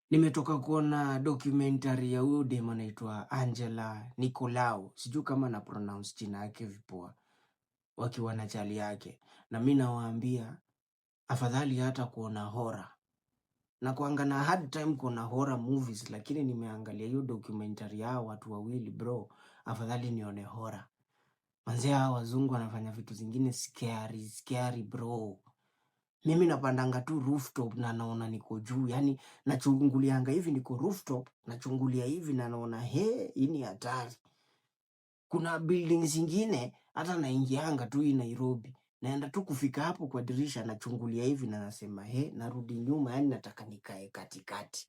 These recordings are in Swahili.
Nimetoka kuona documentary ya huyo dem anaitwa Angela Nicolau. Sijui kama na pronounce jina yake vipoa, wakiwa na chali yake. Na mimi nawaambia afadhali hata kuona horror. Na kuanga na hard time kuona horror movies, lakini nimeangalia hiyo documentary yao watu wawili bro. Afadhali nione horror. Manze hao wazungu wanafanya vitu zingine scary bro. Mimi napandanga tu rooftop na naona niko juu. Yani nachungulianga hivi niko rooftop, nachungulia hivi na naona hii ni hatari. Kuna building zingine hata naingianga tu hii Nairobi. Naenda tu kufika hapo kwa dirisha nachungulia hivi na nasema narudi nyuma, yani nataka nikae katikati.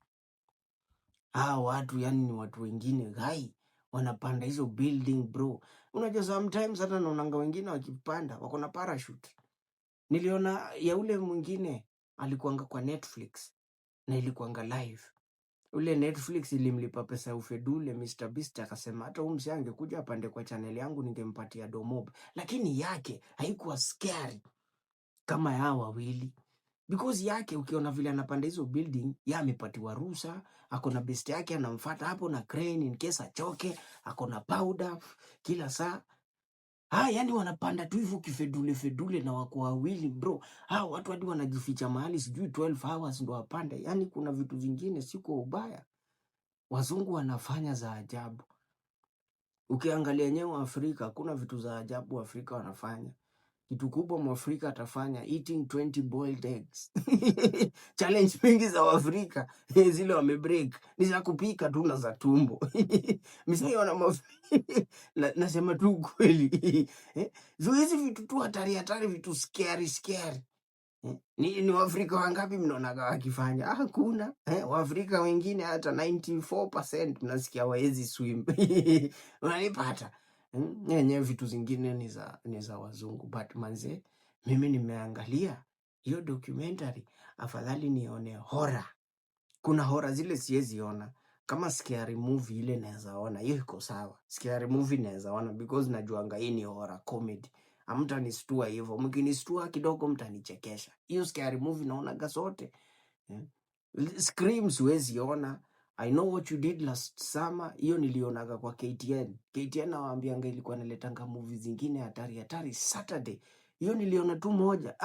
Watu yani ni watu wengine gai wanapanda hizo building bro. Unajua sometimes hata naonanga wengine wakipanda wako na parachute. Niliona ya ule mwingine alikuanga kwa Netflix na ilikuanga live. Ule Netflix ilimlipa pesa ufedule Mr. Beast akasema hata huyu msee angekuja apande kwa channel yangu ningempatia domob. Lakini yake haikuwa scary kama ya wawili. Because yake ukiona vile anapanda hizo building, amepatiwa ruhusa, ako na best yake anamfuata hapo na crane in case achoke, ako na powder kila saa. Yani wanapanda tu hivyo kifedule na wako wawili bro. Watu hadi wanajificha mahali sijui 12 hours ndo wapande. Yani kuna vitu vingine siko ubaya. Wazungu wanafanya za ajabu. Ukiangalia nyewe Afrika, kuna vitu za ajabu Afrika wanafanya. Kitu kubwa Mwafrika atafanya, eating 20 boiled eggs. Challenge mingi za Afrika, zile wamebreak, ni za kupika tu na za tumbo. Mimi wana nasema tu kweli. Hizi vitu tu hatari vitu scary. Ni Waafrika wangapi mnaonaga wakifanya? Hakuna. Waafrika wengine hata 94% mnasikia waezi swim. Unanipata? Yenye vitu zingine ni za wazungu. But manze, mimi nimeangalia hiyo documentary, afadhali nione horror. Kuna horror zile siwezi ona. Kama scary movie ile naweza ona, hiyo iko sawa. Scary movie naweza ona because najuanga hii ni horror comedy. Hamtanistua hivyo. Mkinistua kidogo mtanichekesha. Hiyo scary movie naonaga zote. Scream siwezi ona. I know what you did last summer. Hiyo nilionaga kwa KTN. KTN nawaambianga ilikuwa naletanga movie zingine hatari Saturday. Hiyo niliona tu moja.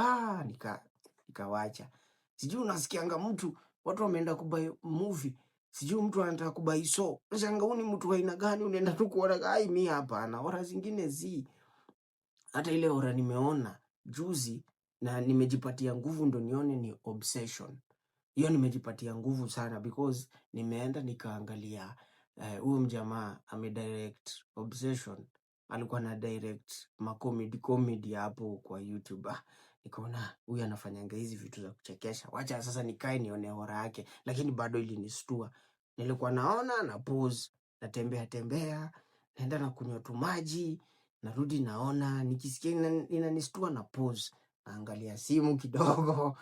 Nikawacha. Sijui unasikianga mtu watu wameenda kubuy movie. Sijui mtu anataka kubuy so. Shangauni mtu wa aina gani unaenda tu kuona mimi hapana. Horror zingine hata ile horror nimeona juzi na nimejipatia nguvu ndo nione ni Obsession. Hiyo nimejipatia nguvu sana because nimeenda nikaangalia huyo mjamaa amedirect Obsession. Alikuwa na direct comedy hapo kwa YouTube. Nikaona huyu anafanyanga hizi vitu za kuchekesha. Wacha sasa nikae nione horror yake, lakini bado ilinistua. Nilikuwa naona na pause, natembea, naenda na kunywa tu maji, narudi naona, nikisikia inanistua na pause, naangalia simu kidogo.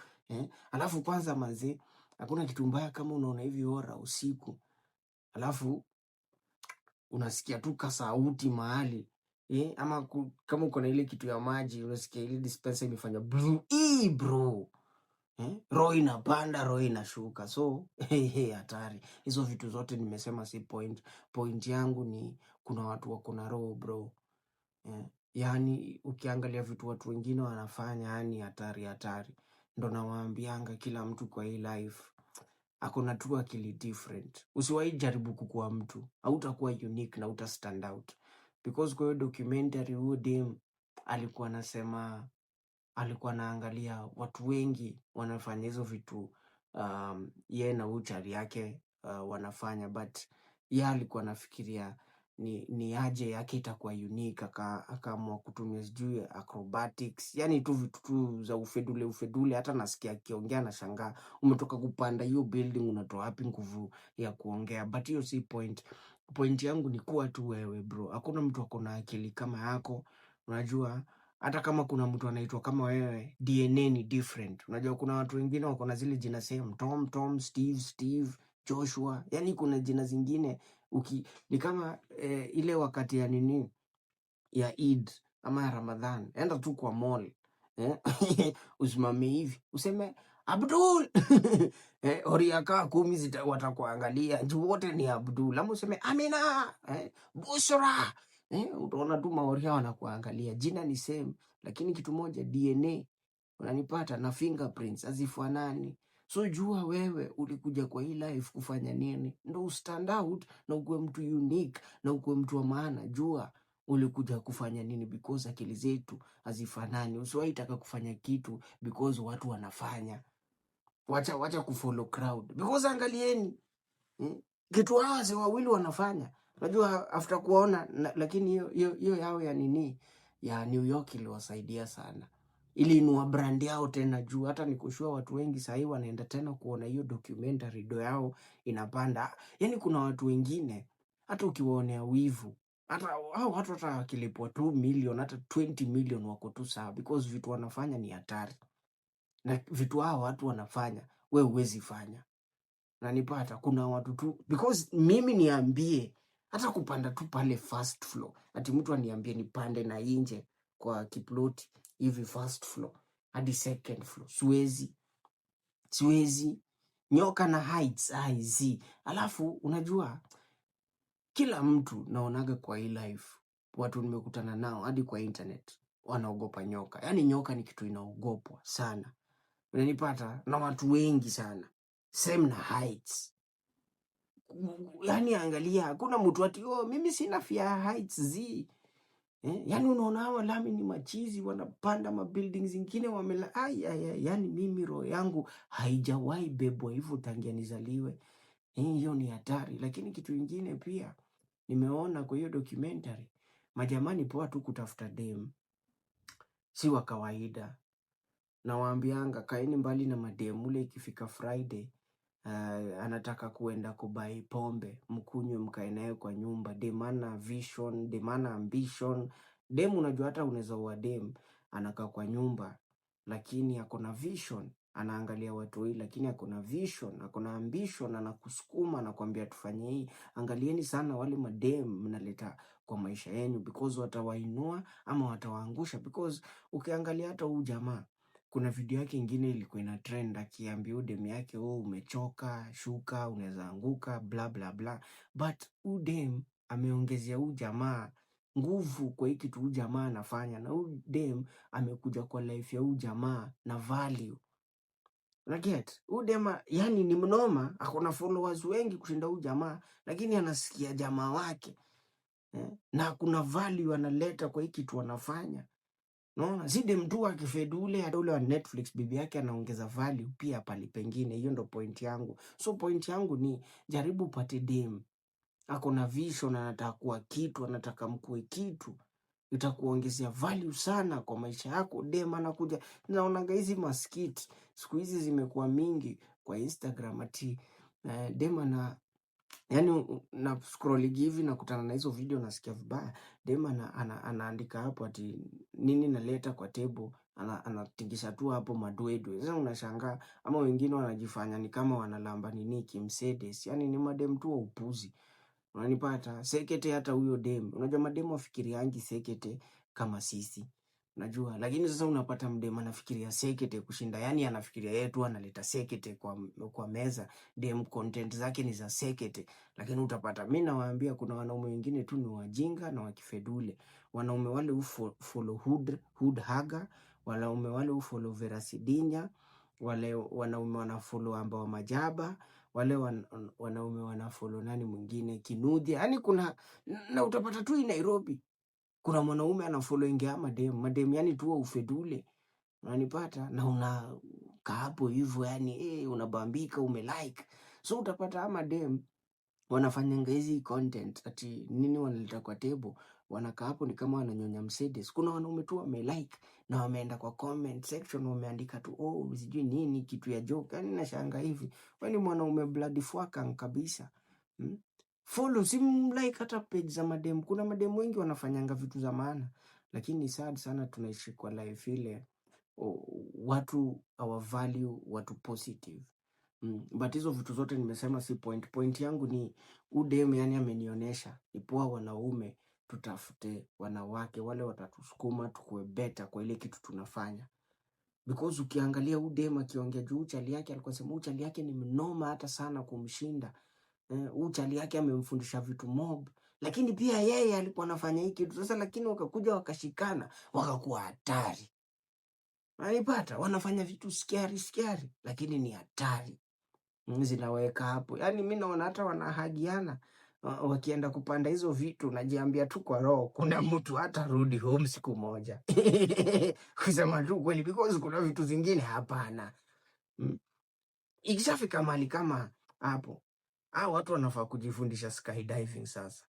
Alafu kwanza manze, hakuna kitu mbaya kama unaona hivi horror usiku. Alafu unasikia tu kasauti mahali. Ama kama uko na ile kitu ya maji, unasikia ile dispenser imefanya bro. Roho inapanda, roho inashuka. So, hatari. Hizo vitu zote nimesema si point. Point yangu ni kuna watu wako na roho bro. Yani ukiangalia vitu watu wengine wanafanya, yani hatari. Ndo nawaambianga kila mtu kwa hii life akona tu akili different. Usiwahi jaribu kukuwa mtu, hautakuwa unique na uta stand out. Because kwa hiyo documentary huyo dem alikuwa anasema, alikuwa anaangalia watu wengi wanafanya hizo vitu yeye na uchari yake wanafanya, but yeye alikuwa anafikiria ni aje yake itakuwa unique, akaamua kutumia sijui acrobatics, yani tu vitu tu za ufedule. Hata nasikia akiongea na shangaa, umetoka kupanda hiyo building unatoa wapi nguvu ya kuongea? But hiyo si point. Point yangu ni kuwa tu wewe bro. Hakuna mtu ako na akili kama yako. Unajua hata kama kuna mtu anaitwa kama wewe, DNA ni different. Unajua kuna watu wengine wako na zile jina same, Tom, Steve, Joshua. Yani kuna jina zingine ni kama ile wakati ya nini ya Eid ama ya Ramadhan, enda tu kwa mall usimame hivi useme Abdul oriaka 10 watakuangalia juu wote ni Abdul, ama useme Amina Busra utaona tu maoria wanakuangalia, jina ni same, lakini kitu moja DNA unanipata na fingerprints hazifanani. So jua wewe ulikuja kwa hii life kufanya nini, ndo stand out na ukuwe mtu unique na ukuwe mtu wa maana. Jua ulikuja kufanya nini, because akili zetu hazifanani. Usiwahi taka kufanya kitu because watu wanafanya. Wacha kufollow crowd, because angalieni kitu hawa wazee wawili wanafanya. Unajua after kuona lakini hiyo yao ya nini ya New York iliwasaidia sana, iliinua brand yao tena juu. Hata nikushua watu wengi sahii wanaenda tena kuona hiyo documentary, do yao inapanda. Yani kuna watu wengine hata ukiwaonea wivu, hata hao watu hata wakilipwa 2 million hata 20 million wako tu sawa, because vitu wanafanya ni hatari, na vitu hao watu wanafanya we huwezi fanya. Na nipata kuna watu tu, because mimi niambie hata kupanda tu pale first floor, ati mtu aniambie nipande na inje kwa kiploti hivi first floor hadi second floor, siwezi. Nyoka na heights hizi. Alafu unajua kila mtu naonaga kwa hii life, watu nimekutana nao hadi kwa internet wanaogopa nyoka. Yani nyoka ni kitu inaogopwa sana, unanipata, na watu wengi sana, same na heights. Yani angalia, hakuna mtu ati mimi sina fear heights zi. Yani unaona hawa lami ni machizi wanapanda mabuilding zingine wamela yani mimi roho yangu haijawahi bebwa hivyo tangia nizaliwe. Hiyo ni hatari. Lakini kitu ingine pia nimeona kwa hiyo documentary, majamani poa tu kutafuta dem si wa kawaida. Na waambianga kaeni mbali na madem. Ule ikifika Friday anataka kuenda kubai pombe, mkunywe mkae naye kwa nyumba. Dem ana vision, dem ana ambition. Dem unajua hata unaweza uwa dem anakaa kwa nyumba lakini akona vision, anaangalia watu hii lakini akona vision, akona ambition, anakusukuma, anakuambia tufanye hii. Angalieni sana wale madem mnaleta kwa maisha yenu, because watawainua ama watawaangusha. Because ukiangalia hata huu jamaa, kuna video yake ingine ilikuwa ina trend akiambia dem yake umechoka, shuka, unaweza anguka, bla bla bla. But dem ameongezea jamaa nguvu kwa hiki tu jamaa anafanya, na dem amekuja kwa life ya jamaa na value. Unaget? Dem yani ni mnoma, akona followers wengi kushinda jamaa, lakini anasikia jamaa wake na kuna value analeta kwa hiki tu anafanya. No, si dem tu akifedule hata ule wa Netflix bibi yake anaongeza value pia pali pengine. Hiyo ndo point yangu. So point yangu ni jaribu upate dem akona vision, anataka kuwa kitu, anataka mkue kitu, itakuongezea value sana kwa maisha yako. Dem anakuja, naonaga hizi maskit siku hizi zimekuwa mingi kwa Instagram ati dem na yani na scroll hivi na kutana na hizo video nasikia vibaya. Dem anaandika hapo ati nini naleta kwa table, anatingisha tu hapo madwedwe. Sasa unashangaa, ama wengine wanajifanya ni kama wanalamba nini kimsedes. Yani ni madem tu wa upuzi. Unanipata sekete hata huyo dem. Unajua madem wafikiriangi sekete kama sisi. Unajua, lakini sasa unapata mdem anafikiria sekete kushinda. Yani anafikiria yeye tu analeta sekete kwa meza. Dem content zake ni za sekete. Lakini utapata, mimi nawaambia kuna wanaume wengine tu ni wajinga na wakifedule. Wanaume wale ufollow hood haga, wanaume wale ufollow Vera Sidinya, wale wanaume wanafollow Ambao Majaba, wale wanaume wanafollow nani mwingine Kinuthia. Yani kuna, na utapata tu hii Nairobi kuna mwanaume anafollow ingia madem yani tu ufedule. Unanipata, na unakaa hapo hivyo yani unabambika umelike. So utapata ama dem wanafanyanga hizi content ati nini wanaleta kwa table, wanakaa hapo ni kama wananyonya Mercedes. Kuna wanaume tu wamelike na wameenda kwa comment section wameandika tu sijui nini kitu ya joke. Yani nashanga hivi, wewe ni mwanaume bloody fucker kabisa. Follow, si like hata page za madem. Kuna madem wengi wanafanyanga vitu za maana, lakini sad sana tunaishi kwa life ile watu our value watu positive. But hizo vitu zote nimesema si point yangu ni udem yani amenionyesha ni poa wanaume tutafute wanawake wale watatusukuma tukue better kwa ile kitu tunafanya. Because ukiangalia udem akiongea juu chali yake, alikuwa sema chali yake ni mnoma hata sana kumshinda. Chali yake amemfundisha vitu mob, lakini pia yeye alikuwa anafanya hiki kitu sasa, lakini wakakuja wakashikana wakakuwa hatari. Wanipata, wanafanya vitu scary, lakini ni hatari. Zinaweka hapo. Yaani mimi naona hata wanahagiana wakienda kupanda hizo vitu, najiambia tu kwa roho kuna mtu hata rudi home siku moja. Kusema tu kweli, because kuna vitu zingine hapana. Ikishafika mahali kama hapo, watu wanafaa kujifundisha skydiving sasa.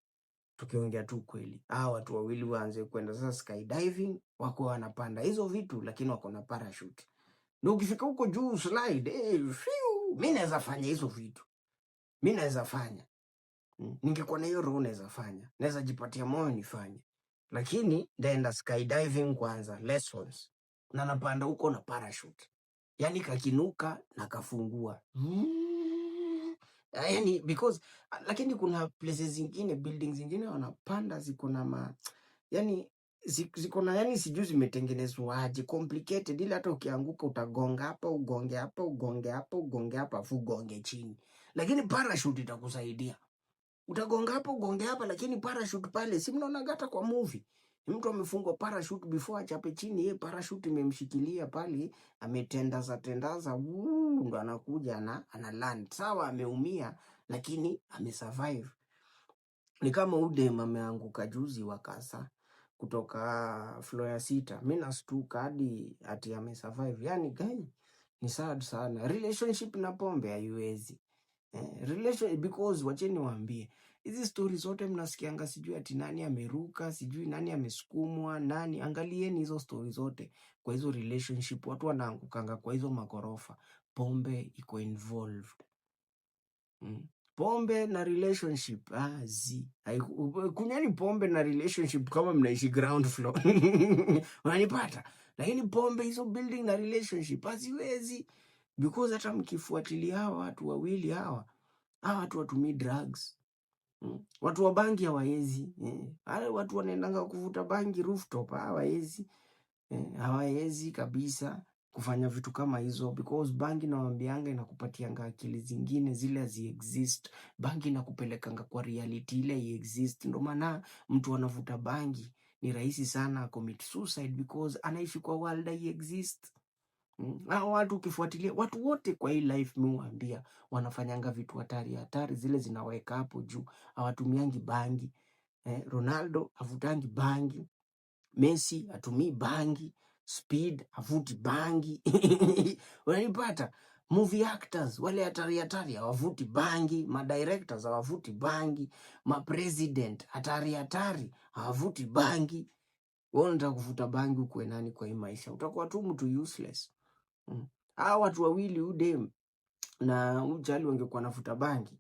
Tukiongea tu kweli, watu wawili waanze kwenda sasa skydiving, wako wanapanda hizo vitu, lakini wako na parachute. Na ukifika huko juu slide, mimi naweza fanya hizo vitu. Mimi naweza fanya. Ningekuwa na hiyo roho naweza fanya. Naweza jipatia moyo nifanye. Lakini ndaenda skydiving kwanza, lessons. Na napanda huko na parachute. Yaani kakinuka na kafungua. Yaani because lakini kuna places zingine, buildings zingine wanapanda ziko na yaani ziko na, yaani sijui zimetengenezwa aje, complicated, ili hata ukianguka utagonga hapa, ugonge hapa, ugonge hapa, ugonge hapa, afu ugonge chini. Lakini parachute itakusaidia. Utagonga hapa, ugonge hapa, lakini parachute pale, si mnaona hata kwa movie. Mtu amefungwa parachute before achape chini, yeye parachute imemshikilia pale, ametendaza, ndo anakuja ana land. Sawa ameumia, lakini amesurvive. Ni kama udem ameanguka juzi wakasa kutoka floor ya 6. Mimi nastuka hadi ati amesurvive. Yaani guy ni sad sana. Relationship na pombe haiwezi. Relation, because wacheni waambie, hizi stories zote mnasikianga, sijui ati nani ameruka, sijui nani amesukumwa, nani. Angalieni hizo stories zote kwa hizo relationship, watu wanaangukanga kwa hizo magorofa, pombe iko involved. Pombe na relationship kunyani pombe na relationship kama mnaishi ground floor. Unanipata? Lakini pombe hizo building na relationship haziwezi, because hata mkifuatilia hawa watu wawili hawa watu watumii drugs. Watu wa bangi hawawezi. Watu wanaendanga kuvuta bangi rooftop hawawezi. Hawawezi kabisa kufanya vitu kama hizo, because bangi nawaambianga inakupatianga akili zingine zile hazi exist. Bangi inakupelekanga kwa reality ile exist. Ndio maana mtu anavuta bangi ni rahisi sana commit suicide, because anaishi kwa world I exist. Watu ukifuatilia watu wote kwa hii life, mimi huambia wanafanyanga vitu hatari zile zinaweka hapo juu. Hawatumiangi bangi. Ronaldo havutangi bangi. Messi hatumii bangi. Speed havuti bangi. Unanipata? Movie actors wale hatari hawavuti bangi. Directors hawavuti bangi. President hatari hawavuti bangi. Wewe unataka kuvuta bangi ukwe nani kwa hii maisha? Utakuwa tu mtu useless. Watu wawili udem na ujali wangekuwa navuta bangi,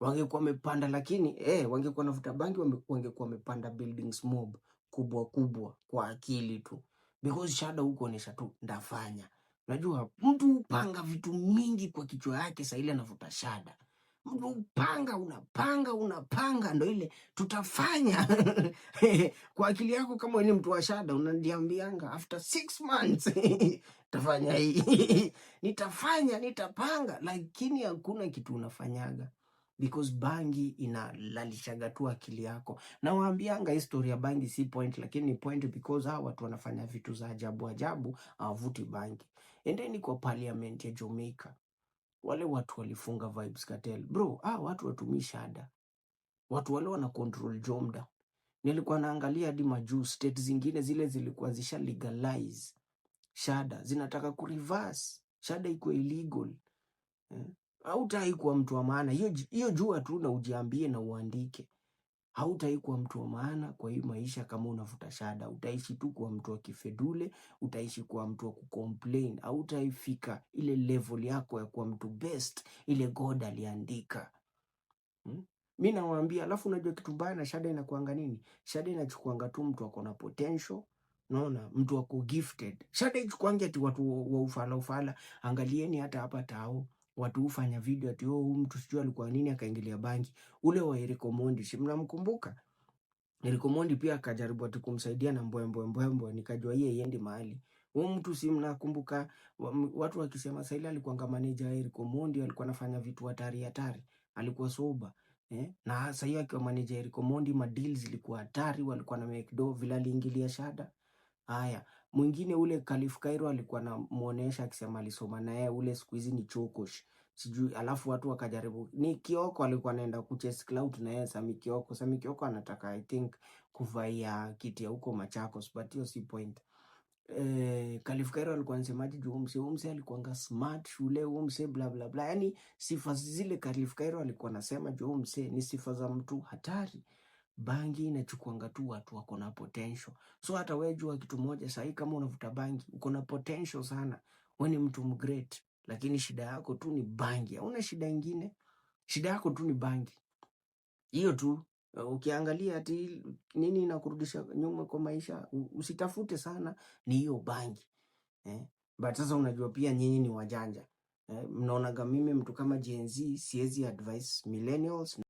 wangekuwa wamepanda, lakini wangekuwa navuta bangi, wangekuwa wamepanda buildings mob kubwa kwa akili tu, because shada huko onesha tu ndafanya. Unajua mtu upanga vitu mingi kwa kichwa yake, saa ile anavuta shada. Mtu unapanga ndo ile tutafanya. Kwa akili yako kama wewe ni mtu wa shada, unaniambianga after 6 months tafanya hii. Nitapanga, lakini hakuna kitu unafanyaga, because bangi inalalishaga tu akili yako. Na waambianga historia bangi si point, lakini ni point because watu wanafanya vitu za ajabu hawavuti bangi. Endeni kwa parliament ya Jamaica, wale watu walifunga Vybz Kartel. Bro, watu watumii shada. Watu wale wana control jomda. Nilikuwa naangalia hadi majuu state zingine zile zilikuwa zisha legalize shada, zinataka kureverse shada iko illegal. Hautai kuwa mtu wa maana. Hiyo jua tu na ujiambie na uandike. Hautai kuwa mtu wa maana kwa hii maisha kama unavuta shada. Utaishi tu kuwa mtu wa kifedule, utaishi kuwa mtu wa kucomplain. Hautaifika ile level yako ya kuwa mtu best, ile God aliandika. Mimi nawaambia, alafu unajua kitu mbaya na shada inakuanga nini? Shada inachukuanga tu mtu wako na potential. Naona mtu wako gifted. Shada ichukuangi ati watu wa ufala. Angalieni hata hapa tao, watu hufanya video ati mtu sijui alikuwa nini akaingilia bangi. Ule wa Eric Omondi, si mnamkumbuka? Eric Omondi pia akajaribu ati kumsaidia na mbwembwe, nikajua yeye iendi mahali. Huyo mtu si mnakumbuka watu wakisema Saila alikuwa manager wa Eric Omondi, alikuwa anafanya vitu hatari hatari, alikuwa soba. Na sasa hiyo akiwa manager Eric Omondi, madeals zilikuwa hatari, walikuwa na make do vile aliingilia Shada. Haya, mwingine ule Khalif Cairo alikuwa anamuonesha akisema alisoma na yeye, ule siku hizi ni Chokosh. Sijui, alafu watu wakajaribu. Ni Kioko alikuwa anaenda kuchase clout na yeye Sami Kioko. Sami Kioko anataka I think kuvaia kiti ya huko Machakos, but hiyo si point. Khalif Cairo alikuwa anasemaje juu umse alikuwa smart shule, umse bla bla bla. Yani sifa zile Khalif Cairo alikuwa anasema juu umse ni sifa za mtu hatari. Bangi inachukuanga tu watu wako na potential. So hata wewe jua kitu moja, sahi kama unavuta bangi, uko na potential sana. Wewe ni mtu mgreat, lakini shida yako tu ni bangi. Hauna shida nyingine. Shida yako tu ni bangi. Hiyo tu. Ukiangalia ati nini inakurudisha nyuma kwa maisha, usitafute sana, ni hiyo bangi. But sasa unajua pia nyinyi ni wajanja. Mnaonaga mimi mtu kama Gen Z siwezi advise millennials.